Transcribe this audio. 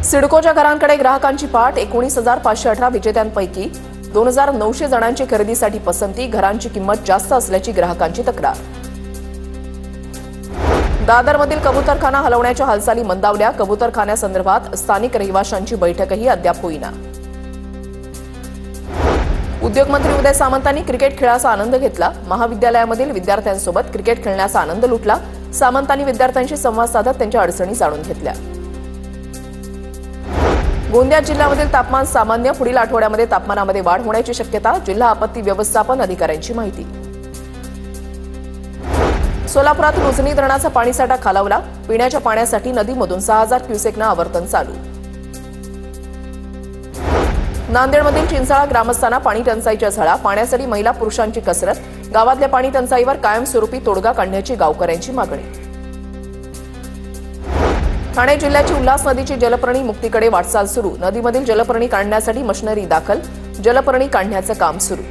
सिडकोच्या घरांकडे ग्राहकांची पाठ 19,518 विजेत्यांपैकी 2,900 जणांची खरेदीसाठी पसंती, घरांची किंमत जास्त असल्याची ग्राहकांची तक्रार। दादरमधील कबूतरखाना हलवण्याच्या हालचाली मंदावल्या, कबूतरखान्यासंदर्भात स्थानिक रहिवाशांची बैठकही अद्याप होईना। उद्योगमंत्री उदय सामंतांनी क्रिकेट खेळाचा आनंद घेतला, महाविद्यालयामधील विद्यार्थ्यांसोबत क्रिकेट खेळण्याचा आनंद लुटला। सामंतांनी विद्यार्थ्यांशी संवाद साधत त्यांच्या अडचणी जाणून घेतल्या। गोंदिया जिल्ह्यामधील तापमान सामान्य, पुढील आठवड्यामध्ये तापमानामध्ये वाढ होण्याची शक्यता, जिल्हा आपत्ती व्यवस्थापन अधिकाऱ्यांची माहिती। सोलापुरात उजनी धरणाचा पाणीसाठा खालावला, पिण्याच्या पाण्यासाठी नदीमधून 6,000 क्युसेकनं आवर्तन चालू। नांदेडमधील चिंचाळा ग्रामस्थांना पाणी टंचाईच्या झळा, पाण्यासाठी महिला पुरुषांची कसरत, गावातल्या पाणी टंचाईवर कायमस्वरूपी तोडगा काढण्याची गावकऱ्यांची मागणी। ठाणे जिल्ह्याची उल्हास नदीची जलपर्णी मुक्तीकडे वाटचाल सुरू, नदीमधील जलपर्णी काढण्यासाठी मशिनरी दाखल, जलपर्णी काढण्याचं काम सुरू।